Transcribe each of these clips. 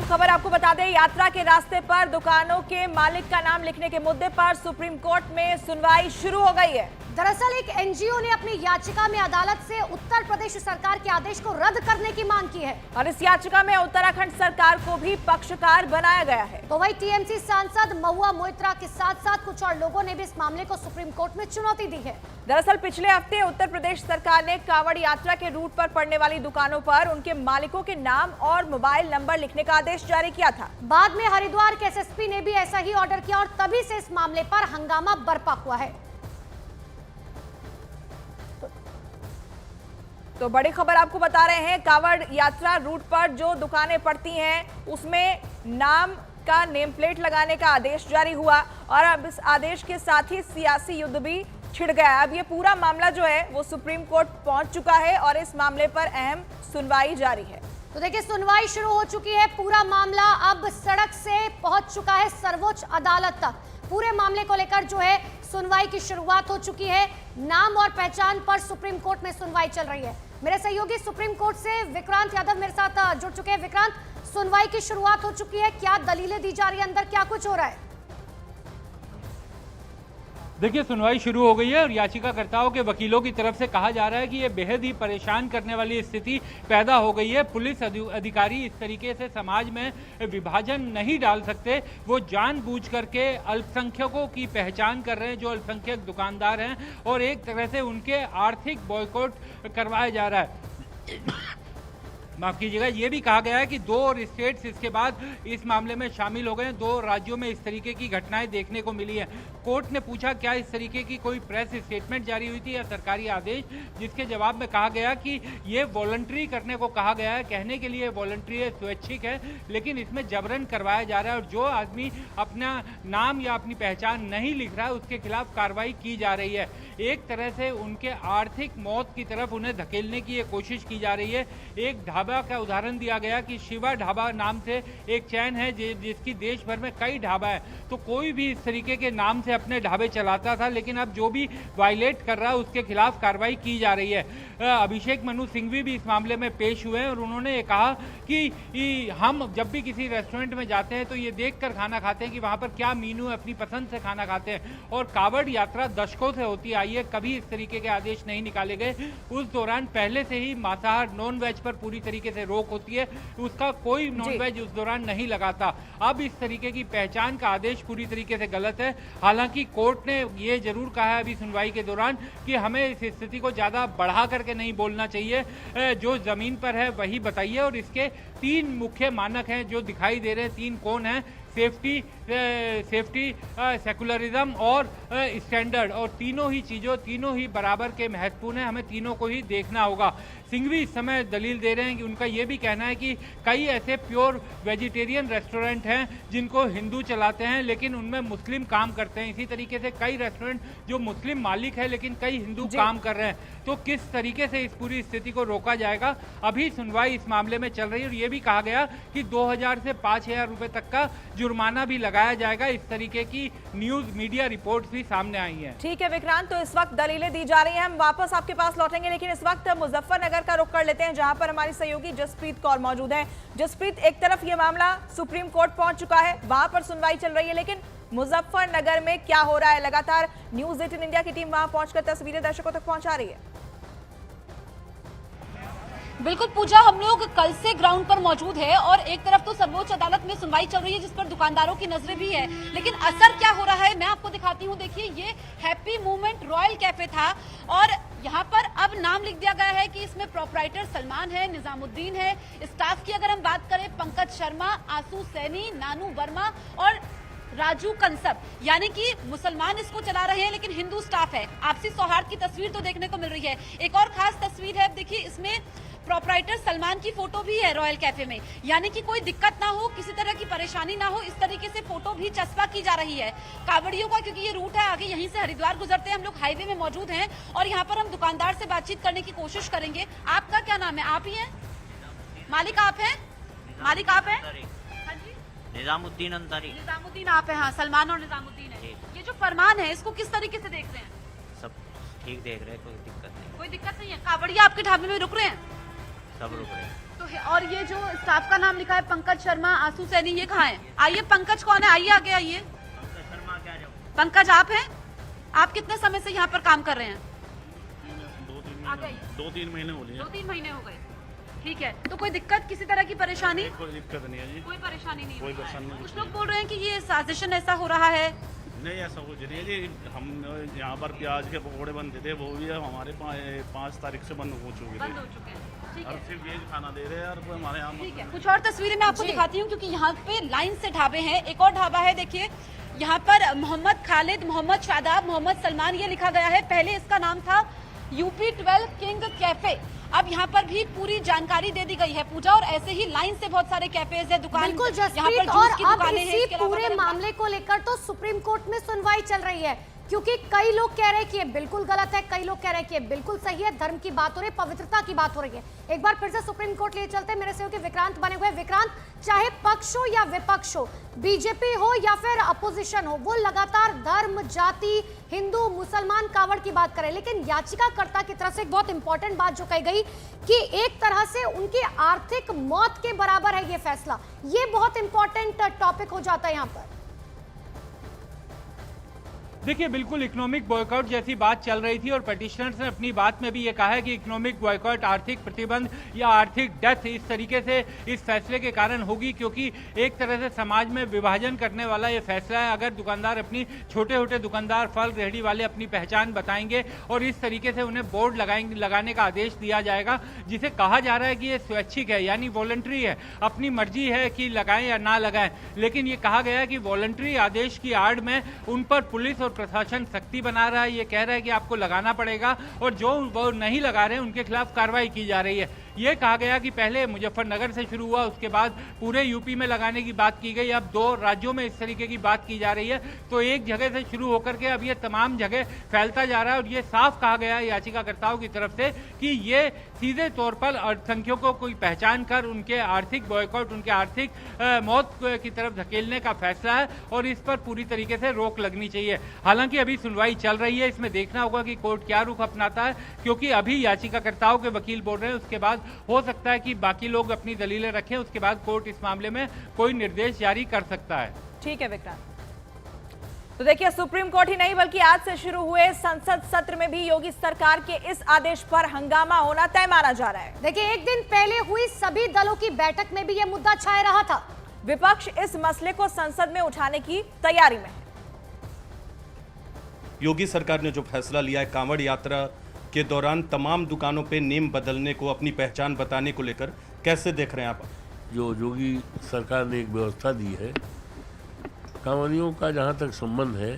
खबर आपको बता दें, यात्रा के रास्ते पर दुकानों के मालिक का नाम लिखने के मुद्दे पर सुप्रीम कोर्ट में सुनवाई शुरू हो गई है। दरअसल एक एनजीओ ने अपनी याचिका में अदालत से उत्तर प्रदेश सरकार के आदेश को रद्द करने की मांग की है और इस याचिका में उत्तराखंड सरकार को भी पक्षकार बनाया गया है। तो वही टीएमसी सांसद महुआ मोइत्रा के साथ साथ कुछ और लोगों ने भी इस मामले को सुप्रीम कोर्ट में चुनौती दी है। दरअसल पिछले हफ्ते उत्तर प्रदेश सरकार ने कांवड़ यात्रा के रूट पर पड़ने वाली दुकानों पर उनके मालिकों के नाम और मोबाइल नंबर लिखने का आदेश जारी किया था। बाद में हरिद्वार के एसएसपी ने भी ऐसा ही ऑर्डर किया और तभी से इस मामले पर हंगामा बरपा हुआ है। तो बड़ी खबर आपको बता रहे हैं, कांवड़ यात्रा रूट पर जो दुकानें पड़ती हैं उसमें नाम का नेम प्लेट लगाने का आदेश जारी हुआ और अब इस आदेश के साथ ही सियासी युद्ध भी छिड़ गया। अब ये पूरा मामला जो है वो सुप्रीम कोर्ट पहुंच चुका है और इस मामले पर अहम सुनवाई जारी है। तो देखिए, सुनवाई शुरू हो चुकी है, पूरा मामला अब सड़क से पहुंच चुका है सर्वोच्च अदालत तक। पूरे मामले को लेकर जो है सुनवाई की शुरुआत हो चुकी है। नाम और पहचान पर सुप्रीम कोर्ट में सुनवाई चल रही है। मेरे सहयोगी सुप्रीम कोर्ट से विक्रांत यादव मेरे साथ जुड़ चुके हैं। विक्रांत, सुनवाई की शुरुआत हो चुकी है, क्या दलीलें दी जा रही है, अंदर क्या कुछ हो रहा है? देखिए, सुनवाई शुरू हो गई है और याचिकाकर्ताओं के वकीलों की तरफ से कहा जा रहा है कि ये बेहद ही परेशान करने वाली स्थिति पैदा हो गई है। पुलिस अधिकारी इस तरीके से समाज में विभाजन नहीं डाल सकते। वो जानबूझ करके अल्पसंख्यकों की पहचान कर रहे हैं, जो अल्पसंख्यक दुकानदार हैं, और एक तरह से उनके आर्थिक बॉयकॉट करवाया जा रहा है। माफ कीजिएगा, ये भी कहा गया है कि 2 और स्टेट्स इसके बाद इस मामले में शामिल हो गए हैं। 2 राज्यों में इस तरीके की घटनाएं देखने को मिली है। कोर्ट ने पूछा क्या इस तरीके की कोई प्रेस स्टेटमेंट जारी हुई थी या सरकारी आदेश, जिसके जवाब में कहा गया कि ये वॉलंटरी करने को कहा गया है। कहने के लिए वॉलंटरी है, स्वैच्छिक है, लेकिन इसमें जबरन करवाया जा रहा है और जो आदमी अपना नाम या अपनी पहचान नहीं लिख रहा है उसके खिलाफ कार्रवाई की जा रही है। एक तरह से उनके आर्थिक मौत की तरफ उन्हें धकेलने की कोशिश की जा रही है। एक ढाबा का उदाहरण दिया गया कि शिवा ढाबा नाम से एक चैन है जिसकी देश भर में कई ढाबा है। तो कोई भी इस तरीके के नाम से अपने ढाबे चलाता था, लेकिन अब जो भी वायलेट कर रहा है उसके खिलाफ कार्रवाई की जा रही है। अभिषेक मनु सिंघवी भी इस मामले में पेश हुए हैं और उन्होंने ये कहा कि हम जब भी किसी रेस्टोरेंट में जाते हैं तो ये देखकर खाना खाते हैं कि वहां पर क्या मीनू है, अपनी पसंद से खाना खाते हैं। और कांवड़ यात्रा दशकों से होती आई है, कभी इस तरीके के आदेश नहीं निकाले गए। उस दौरान पहले से ही मांसाहार नॉन वेज पर पूरी तरीके से रोक होती है, उसका कोई नॉन वेज उस दौरान नहीं लगाता। अब इस तरीके की पहचान का आदेश पूरी तरीके से गलत है। हालांकि कोर्ट ने ये जरूर कहा है अभी सुनवाई के दौरान कि हमें इस स्थिति को ज्यादा बढ़ा करके नहीं बोलना चाहिए, जो जमीन पर है वही बताइए। और इसके 3 मुख्य मानक हैं जो दिखाई दे रहे हैं। 3 कौन हैं? सेफ्टी, सेकुलरिज्म और स्टैंडर्ड, और तीनों ही चीज़ों, तीनों ही बराबर के महत्वपूर्ण है। हमें तीनों को ही देखना होगा। सिंघवी इस समय दलील दे रहे हैं कि उनका ये भी कहना है कि कई ऐसे प्योर वेजिटेरियन रेस्टोरेंट हैं जिनको हिंदू चलाते हैं लेकिन उनमें मुस्लिम काम करते हैं। इसी तरीके से कई रेस्टोरेंट जो मुस्लिम मालिक है लेकिन कई हिंदू काम कर रहे हैं। तो किस तरीके से इस पूरी स्थिति को रोका जाएगा, अभी सुनवाई इस मामले में चल रही है। और ये भी कहा गया कि 2000 से 5000 रुपए तक का जुर्माना भी लगाया जाएगा। इस तरीके की न्यूज मीडिया रिपोर्ट्स भी सामने आई हैं। ठीक है विक्रांत, तो इस वक्त दलीलें दी जा रही हैं, हम वापस आपके पास लौटेंगे, लेकिन इस वक्त मुजफ्फरनगर का रुख कर लेते हैं जहां पर हमारी सहयोगी जसप्रीत कौर मौजूद हैं। जसप्रीत, एक तरफ ये मामला सुप्रीम कोर्ट पहुंच चुका है, वहां पर सुनवाई चल रही है, लेकिन मुजफ्फरनगर में क्या हो रहा है? लगातार न्यूज 18 इंडिया की टीम वहां पहुंचकर तस्वीरें दर्शकों तक पहुंचा रही है। बिल्कुल पूजा, हम लोग कल से ग्राउंड पर मौजूद है और एक तरफ तो सर्वोच्च अदालत में सुनवाई चल रही है जिस पर दुकानदारों की नजरें भी है, लेकिन असर क्या हो रहा है मैं आपको दिखाती हूँ। देखिए, ये हैप्पी मूवमेंट रॉयल कैफे था और यहाँ पर अब नाम लिख दिया गया है कि इसमें प्रोपराइटर सलमान है, निजामुद्दीन है। स्टाफ की अगर हम बात करें, पंकज शर्मा, आंसू सैनी, नानू वर्मा और राजू कंसब, यानी कि मुसलमान इसको चला रहे हैं लेकिन हिंदू स्टाफ है। आपसी सौहार्द की तस्वीर तो देखने को मिल रही है। एक और खास तस्वीर है, देखिए इसमें प्रोपराइटर सलमान की फोटो भी है रॉयल कैफे में, यानी कि कोई दिक्कत ना हो, किसी तरह की परेशानी ना हो, इस तरीके से फोटो भी चस्पा की जा रही है कांवड़ियों का, क्योंकि ये रूट है आगे यहीं से हरिद्वार गुजरते हैं। हम लोग हाईवे में मौजूद हैं और यहाँ पर हम दुकानदार से बातचीत करने की कोशिश करेंगे। आपका क्या नाम है? आप ही हैं मालिक? आप हैं मालिक? आप हैं? हाँ जी, निजामुद्दीन अंसारी। निजामुद्दीन आप हैं? हाँ, सलमान और निजामुद्दीन है। ये जो फरमान है इसको किस तरीके से देख रहे हैं? सब ठीक देख रहे हैं, कोई दिक्कत नहीं। कोई दिक्कत नहीं है। कांवड़िया आपके ढाबे में रुक रहे हैं? सब रुक रहे हैं। तो और ये जो स्टाफ का नाम लिखा है पंकज शर्मा, आंसू सैनी, ये कहाँ है? आइए, पंकज कौन है? आइए आगे आइए। पंकज आप हैं? आप कितने समय से यहाँ पर काम कर रहे हैं? 2-3 महीने हो गए। 2-3 महीने हो गए। ठीक है, तो कोई दिक्कत, किसी तरह की परेशानी? कोई दिक्कत नहीं है जी, कोई परेशानी नहीं कोई हो रहा है। परेशानी नहीं। कुछ लोग बोल रहे हैं कि ये साजिशन ऐसा हो रहा है। नहीं, ऐसा कुछ नहीं है जी। हम यहाँ पर प्याज के पकौड़े बनते थे, वो भी हमारे 5 तारीख से बंद हो चुके बंद थे। हो चुके हैं। ठीक और है, सिर्फ वेज खाना दे रहे हैं और कोई हमारे यहाँ ठीक है। कुछ और तस्वीरें मैं आपको दिखाती हूँ, क्योंकि यहाँ पे लाइन से ढाबे हैं। एक और ढाबा है, देखिए यहाँ पर मोहम्मद खालिद, मोहम्मद शादाब, मोहम्मद सलमान ये लिखा गया है। पहले इसका नाम था यूपी 12 किंग कैफे। अब यहाँ पर भी पूरी जानकारी दे दी गई है पूजा, और ऐसे ही लाइन से बहुत सारे कैफेज है, दुकान, बिल्कुल यहाँ जसप्रीत, पर और जूस की अब दुकानें हैं। इसी इसके अलावा पूरे अगर मामले को लेकर तो सुप्रीम कोर्ट में सुनवाई चल रही है, क्योंकि कई लोग कह रहे हैं कि ये बिल्कुल गलत है, कई लोग कह रहे हैं कि ये बिल्कुल सही है। धर्म की बात हो रही है, पवित्रता की बात हो रही है। एक बार फिर से सुप्रीम कोर्ट लिए चलते हैं, मेरे सहयोगी विक्रांत बने हुए। विक्रांत, चाहे पक्ष हो या विपक्ष हो, बीजेपी हो या फिर अपोजिशन हो, वो लगातार धर्म, जाति, हिंदू, मुसलमान, कावड़ की बात करें, लेकिन याचिकाकर्ता की तरफ से एक बहुत इंपॉर्टेंट बात जो कही गई कि एक तरह से उनकी आर्थिक मौत के बराबर है ये फैसला। ये बहुत इंपॉर्टेंट टॉपिक हो जाता है यहाँ पर। देखिए, बिल्कुल इकोनॉमिक बॉयकॉट जैसी बात चल रही थी और पिटिशनर्स ने अपनी बात में भी ये कहा है कि इकोनॉमिक बॉयकॉट, आर्थिक प्रतिबंध या आर्थिक डेथ इस तरीके से इस फैसले के कारण होगी, क्योंकि एक तरह से समाज में विभाजन करने वाला ये फैसला है। अगर दुकानदार, अपनी छोटे दुकानदार, फल रेहड़ी वाले अपनी पहचान बताएंगे और इस तरीके से उन्हें बोर्ड लगाने का आदेश दिया जाएगा, जिसे कहा जा रहा है कि ये स्वैच्छिक है, यानी वॉलंटरी है, अपनी मर्जी है कि लगाएं या ना लगाएं। लेकिन ये कहा गया है कि वॉलंटरी आदेश की आड़ में उन पर पुलिस और प्रशासन सख्ती बना रहा है। ये कह रहा है कि आपको लगाना पड़ेगा, और जो वो नहीं लगा रहे हैं उनके खिलाफ कार्रवाई की जा रही है। ये कहा गया कि पहले मुजफ्फरनगर से शुरू हुआ, उसके बाद पूरे यूपी में लगाने की बात की गई, अब 2 राज्यों में इस तरीके की बात की जा रही है। तो एक जगह से शुरू होकर के अब ये तमाम जगह फैलता जा रहा है, और ये साफ कहा गया है याचिकाकर्ताओं की तरफ से कि ये सीधे तौर पर अल्पसंख्यकों को पहचान कर उनके आर्थिक बॉयकॉट, उनके आर्थिक मौत की तरफ धकेलने का फैसला है, और इस पर पूरी तरीके से रोक लगनी चाहिए। हालांकि अभी सुनवाई चल रही है, इसमें देखना होगा कि कोर्ट क्या रुख अपनाता है, क्योंकि अभी याचिकाकर्ताओं के वकील बोल रहे हैं, उसके बाद हो सकता है कि बाकी लोग अपनी दलीलें रखें, उसके बाद कोर्ट इस मामले में कोई निर्देश जारी कर सकता है। ठीक है विक्रांत। तो देखिए, सुप्रीम कोर्ट ही नहीं बल्कि आज से शुरू हुए संसद सत्र में भी योगी सरकार के इस आदेश पर हंगामा होना तय माना जा रहा है। देखिए, एक दिन पहले हुई सभी दलों की बैठक में भी यह मुद्दा छाया रहा था। विपक्ष इस मसले को संसद में उठाने की तैयारी में है। योगी सरकार ने जो फैसला लिया है कांवड़ यात्रा के दौरान तमाम दुकानों पे नेम बदलने को, अपनी पहचान बताने को लेकर कैसे देख रहे हैं आप? जो योगी सरकार ने एक व्यवस्था दी है, कांवड़ियों का जहाँ तक संबंध है,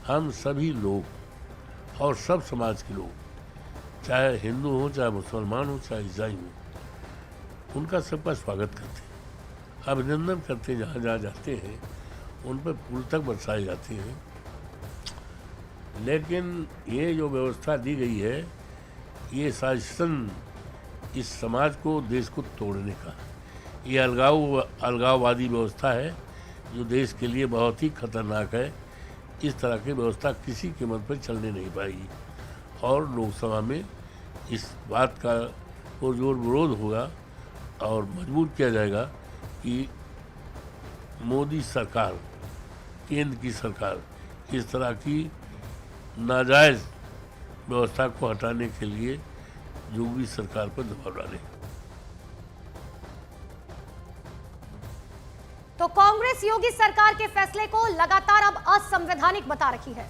हम सभी लोग और सब समाज के लोग, चाहे हिंदू हो, चाहे मुसलमान हो, चाहे ईसाई हो, उनका सबका स्वागत करते हैं, अभिनंदन करते हैं। जहाँ जहाँ जाते हैं उन पर फूल तक बरसाए जाते हैं। लेकिन ये जो व्यवस्था दी गई है, ये साजिशन इस समाज को, देश को तोड़ने का, ये अलगाववादी व्यवस्था है जो देश के लिए बहुत ही खतरनाक है। इस तरह की व्यवस्था किसी कीमत पर चलने नहीं पाएगी, और लोकसभा में इस बात का पुरजोर विरोध होगा और मजबूर किया जाएगा कि मोदी सरकार, केंद्र की सरकार इस तरह की नाजायज व्यवस्था को हटाने के लिए योगी सरकार पर दबाव डाले। तो कांग्रेस योगी सरकार के फैसले को लगातार अब असंवैधानिक बता रही है।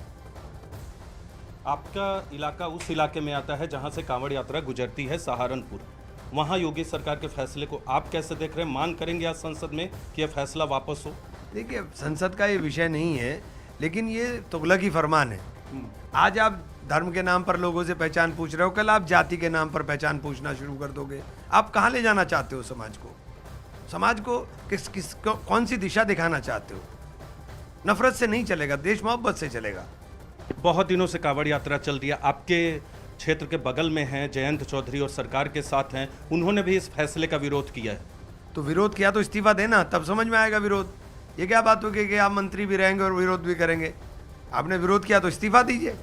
आपका इलाका उस इलाके में आता है जहां से कांवड़ यात्रा गुजरती है, सहारनपुर। वहां योगी सरकार के फैसले को आप कैसे देख रहे हैं? मांग करेंगे आज संसद में कि यह फैसला वापस हो? देखिए, संसद का ये विषय नहीं है, लेकिन ये तुगलकी फरमान है। आज आप धर्म के नाम पर लोगों से पहचान पूछ रहे हो, कल आप जाति के नाम पर पहचान पूछना शुरू कर दोगे। आप कहाँ ले जाना चाहते हो समाज को? समाज को कौन सी दिशा दिखाना चाहते हो? नफरत से नहीं चलेगा, देश मोहब्बत से चलेगा। बहुत दिनों से कांवड़ यात्रा चल रही है, आपके क्षेत्र के बगल में हैं जयंत चौधरी और सरकार के साथ हैं, उन्होंने भी इस फैसले का विरोध किया है। तो विरोध किया तो इस्तीफा देना, तब समझ में आएगा विरोध। ये क्या बात होगी कि आप मंत्री भी रहेंगे और विरोध भी करेंगे? आपने विरोध किया तो इस्तीफा दीजिए।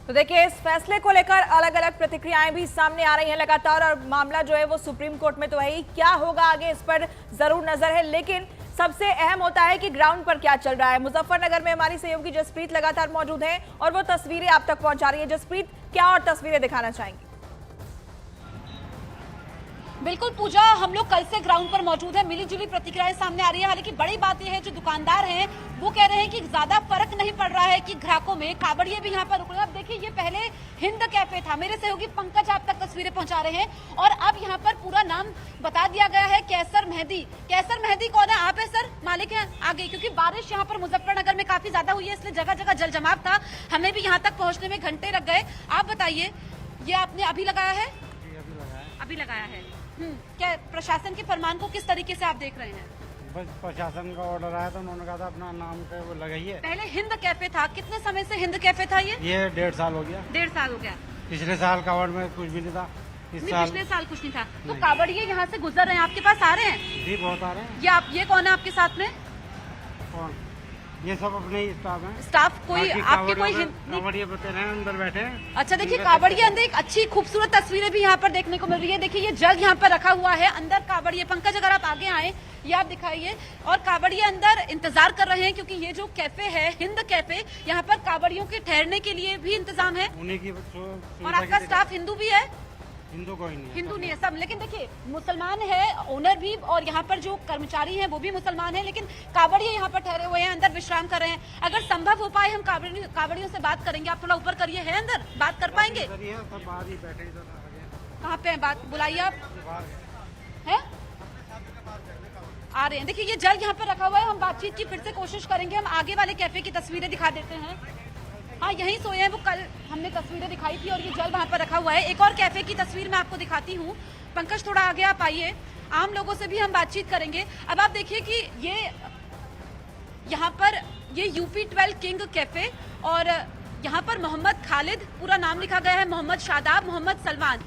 तो देखिए, इस फैसले को लेकर अलग अलग प्रतिक्रियाएं भी सामने आ रही हैं लगातार, और मामला जो है वो सुप्रीम कोर्ट में तो है ही। क्या होगा आगे, इस पर जरूर नजर है, लेकिन सबसे अहम होता है कि ग्राउंड पर क्या चल रहा है। मुजफ्फरनगर में हमारी सहयोगी जसप्रीत लगातार मौजूद है और वो तस्वीरें आप तक पहुंचा रही है। जसप्रीत, क्या और तस्वीरें दिखाना चाहेंगी? बिल्कुल पूजा, हम लोग कल से ग्राउंड पर मौजूद है, मिली जुली प्रतिक्रियाएं सामने आ रही है। हालांकि बड़ी बात यह है, जो दुकानदार हैं वो कह रहे हैं कि ज्यादा फर्क नहीं पड़ रहा है कि ग्राहकों में, कावड़िए भी यहाँ पर रुक रहे हैं। अब देखिए, ये पहले हिंद कैफे था, मेरे सहयोगी पंकज आप तक तस्वीरें पहुंचा रहे हैं, और अब यहाँ पर पूरा नाम बता दिया गया है, कैसर मेहदी। कैसर मेहदी कौन है? आप है सर, मालिक है आगे? क्योंकि बारिश यहाँ पर मुजफ्फरनगर में काफी ज्यादा हुई है, इसलिए जगह जगह जल जमाव था, हमें भी यहाँ तक पहुँचने में घंटे लग गए। आप बताइए, ये आपने अभी लगाया है? अभी लगाया है। क्या प्रशासन के फरमान को किस तरीके से आप देख रहे हैं? बस प्रशासन का ऑर्डर आया तो उन्होंने कहा था अपना नाम पे वो लगाइए। पहले हिंद कैफे था, कितने समय से हिंद कैफे था? ये 1.5 साल हो गया। 1.5 साल हो गया। पिछले साल कावड़ में कुछ भी नहीं था, पिछले साल कुछ नहीं था। तो कावड़िए यहाँ से गुजर रहे हैं, आपके पास आ रहे हैं? जी बहुत आ रहे हैं। ये कौन है आपके साथ में? कौन? ये सब अपने ही स्टाफ हैं। स्टाफ कोई आपके कोई कावड़िए बते रहे हैं, अंदर बैठे हैं। अच्छा, देखिए कावड़िए अंदर, एक अच्छी खूबसूरत तस्वीरें भी यहाँ पर देखने को मिल रही है। देखिए, ये जग यहाँ पर रखा हुआ है, अंदर कावड़िए। पंकज, अगर आप आगे आए, ये आप दिखाइए। और कावड़िए अंदर इंतजार कर रहे हैं, क्योंकि ये जो कैफे है हिंद कैफे, यहाँ पर कावड़ियों के ठहरने के लिए भी इंतजाम है। उन्हीं की और आपका स्टाफ हिंदू भी है? हिंदू कोई नहीं है। हिंदू नहीं है सब, लेकिन देखिए मुसलमान है ओनर भी, और यहाँ पर जो कर्मचारी हैं वो भी मुसलमान हैं, लेकिन कावड़िए यहाँ पर ठहरे हुए हैं, अंदर विश्राम कर रहे हैं। अगर संभव हो पाए हम कावड़ियों से बात करेंगे। आप थोड़ा ऊपर करिए, है अंदर बात कर पाएंगे? कहाँ पे है बात, बुलाइए आप। है आ रहे हैं। देखिए, ये जल यहाँ पर रखा हुआ है, हम बातचीत की फिर से कोशिश करेंगे। हम आगे वाले कैफे की तस्वीरें दिखा देते हैं। हाँ, यहीं सोए हैं वो, कल हमने तस्वीरें दिखाई थी, और ये जल वहाँ पर रखा हुआ है। एक और कैफे की तस्वीर मैं आपको दिखाती हूँ। पंकज, थोड़ा आगे आप आइए, आम लोगों से भी हम बातचीत करेंगे। अब आप देखिए कि ये यहाँ पर ये UP12 किंग कैफे, और यहाँ पर मोहम्मद खालिद, पूरा नाम लिखा गया है, मोहम्मद शादाब, मोहम्मद सलमान।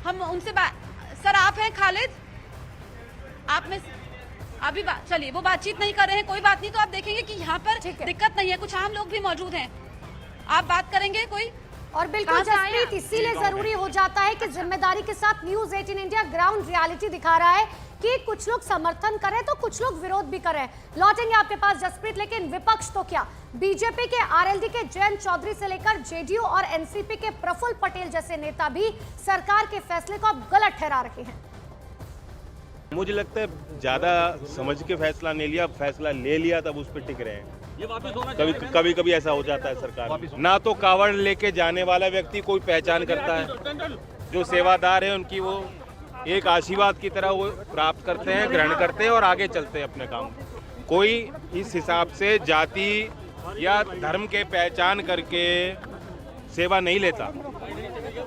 हम उनसे सर, आप हैं खालिद? आप में अभी चलिए, वो बातचीत नहीं कर रहे हैं, कोई बात नहीं। तो आप देखेंगे कि यहाँ पर दिक्कत नहीं है, कुछ आम लोग भी मौजूद हैं। आप बात करेंगे कोई? और बिल्कुल जसप्रीत, इसीलिए जरूरी हो जाता है कि जिम्मेदारी के साथ न्यूज 18 इंडिया ग्राउंड रियलिटी दिखा रहा है कि कुछ लोग समर्थन करें तो कुछ लोग विरोध भी करें। लौटेंगे आपके पास जसप्रीत, लेकिन विपक्ष तो क्या, बीजेपी के RLD के जयंत चौधरी से लेकर JDU और NCP के प्रफुल्ल पटेल जैसे नेता भी सरकार के फैसले को अब गलत ठहरा रहे हैं। मुझे लगता है ज़्यादा समझ के फैसला नहीं लिया, फैसला ले लिया तब उस पर टिक रहे हैं। कभी कभी ऐसा हो जाता है सरकार। ना तो कावड़ लेके जाने वाला व्यक्ति कोई पहचान करता है, जो सेवादार है उनकी वो एक आशीर्वाद की तरह वो प्राप्त करते हैं, ग्रहण करते हैं और आगे चलते हैं अपने काम। कोई इस हिसाब से जाति या धर्म के पहचान करके सेवा नहीं लेता,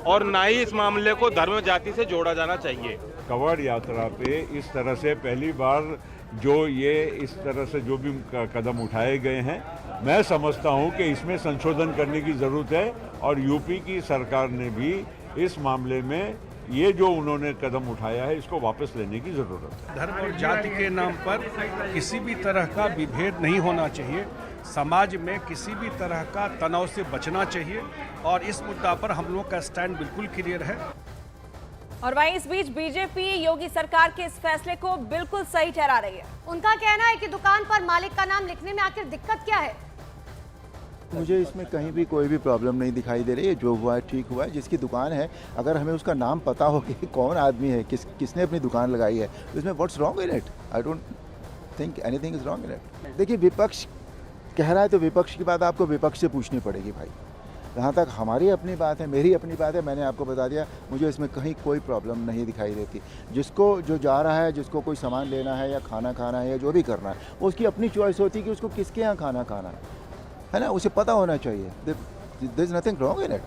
और ना ही इस मामले को धर्म जाति से जोड़ा जाना चाहिए। कावड़ यात्रा पे इस तरह से पहली बार जो ये इस तरह से जो भी कदम उठाए गए हैं, मैं समझता हूं कि इसमें संशोधन करने की ज़रूरत है, और यूपी की सरकार ने भी इस मामले में ये जो उन्होंने कदम उठाया है इसको वापस लेने की ज़रूरत है। धर्म और जाति के नाम पर किसी भी तरह का विभेद नहीं होना चाहिए, समाज में किसी भी तरह का तनाव से बचना चाहिए, और इस मुद्दा पर हम लोग का स्टैंड बिल्कुल क्लियर है। और वहीं इस बीच बीजेपी योगी सरकार के इस फैसले को बिल्कुल सही ठहरा रही है। उनका कहना है कि दुकान पर मालिक का नाम लिखने में आखिर दिक्कत क्या है। मुझे इसमें कहीं भी कोई भी प्रॉब्लम नहीं दिखाई दे रही है। जो हुआ है ठीक हुआ है। जिसकी दुकान है, अगर हमें उसका नाम पता हो कि कौन आदमी है, किसने अपनी दुकान लगाई है, तो इसमें what's wrong in it? I don't think anything is wrong in it. देखिए, विपक्ष कह रहा है तो विपक्ष की बात आपको विपक्ष से पूछनी पड़ेगी भाई। जहाँ तक हमारी अपनी बात है, मेरी अपनी बात है, मैंने आपको बता दिया, मुझे इसमें कहीं कोई प्रॉब्लम नहीं दिखाई देती। जिसको जो जा रहा है, जिसको कोई सामान लेना है या खाना खाना है या जो भी करना है, वो उसकी अपनी चॉइस होती है कि उसको किसके यहाँ खाना खाना है ना, उसे पता होना चाहिए। There is nothing wrong in it.